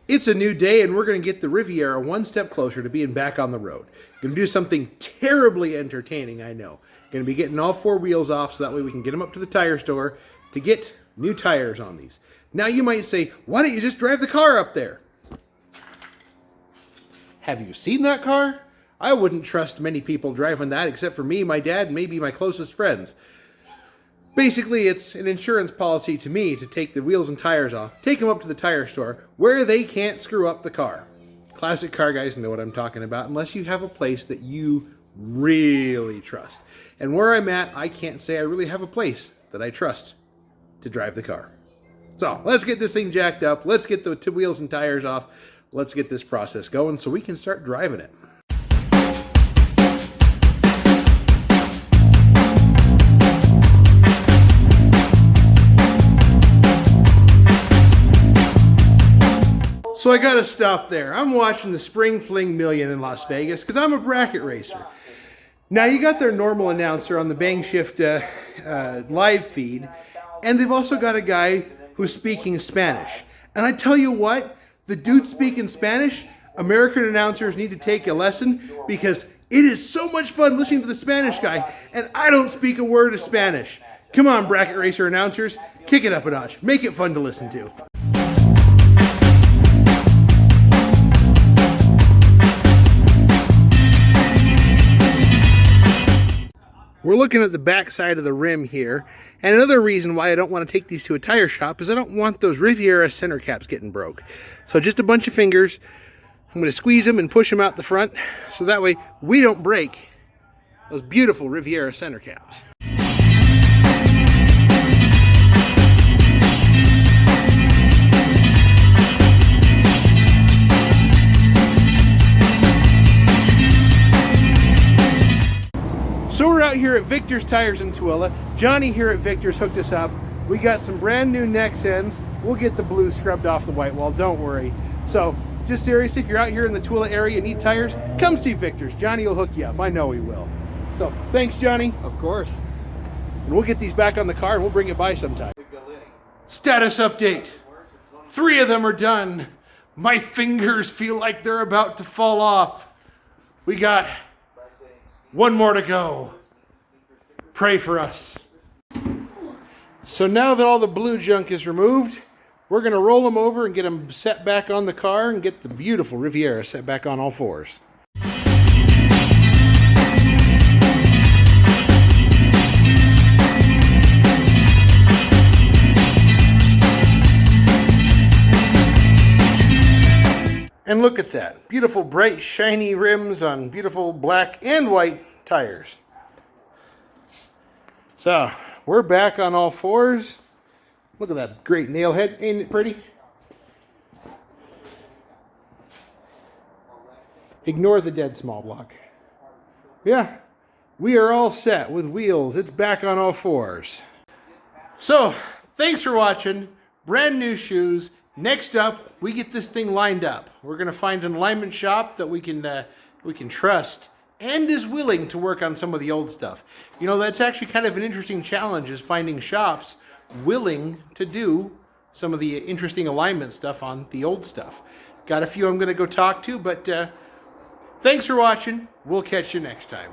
It's a new day, and we're going to get the Riviera one step closer to being back on the road. Going to do something terribly entertaining, I know. Going to be getting all four wheels off so that way we can get them up to the tire store to get new tires on these. Now you might say, why don't you just drive the car up there? Have you seen that car? I wouldn't trust many people driving that except for me, my dad, and maybe my closest friends. Basically, it's an insurance policy to me to take the wheels and tires off, take them up to the tire store where they can't screw up the car. Classic car guys know what I'm talking about, unless you have a place that you really trust. And where I'm at, I can't say I really have a place that I trust to drive the car. So let's get this thing jacked up. Let's get the wheels and tires off. Let's get this process going so we can start driving it. So I gotta stop there. I'm watching the Spring Fling Million in Las Vegas because I'm a bracket racer. Now you got their normal announcer on the Bang Shift live feed, and they've also got a guy who's speaking Spanish. And I tell you what, the dude speaking Spanish, American announcers need to take a lesson because it is so much fun listening to the Spanish guy, and I don't speak a word of Spanish. Come on, bracket racer announcers, kick it up a notch. Make it fun to listen to. We're looking at the back side of the rim here, and another reason why I don't want to take these to a tire shop is I don't want those Riviera center caps getting broke. So just a bunch of fingers, I'm going to squeeze them and push them out the front, so that way we don't break those beautiful Riviera center caps. So we're out here at Victor's Tires in Tooele. Johnny here at Victor's hooked us up. We got some brand new Nexens. We'll get the blue scrubbed off the white wall, don't worry. So just seriously, if you're out here in the Tooele area and need tires, come see Victor's. Johnny will hook you up. I know he will. So thanks, Johnny. Of course. And we'll get these back on the car and we'll bring it by sometime. Status update. 3 of them are done. My fingers feel like they're about to fall off. We got 1 more to go. Pray for us. So now that all the blue junk is removed, we're going to roll them over and get them set back on the car and get the beautiful Riviera set back on all fours. And look at that. Beautiful, bright, shiny rims on beautiful black and white tires. So, we're back on all fours. Look at that great nail head. Ain't it pretty? Ignore the dead small block. Yeah, we are all set with wheels. It's back on all fours. So, thanks for watching. Brand new shoes. Next up, we get this thing lined up. We're going to find an alignment shop that we can trust and is willing to work on some of the old stuff. You know, that's actually kind of an interesting challenge, is finding shops willing to do some of the interesting alignment stuff on the old stuff. Got a few I'm going to go talk to, but thanks for watching. We'll catch you next time.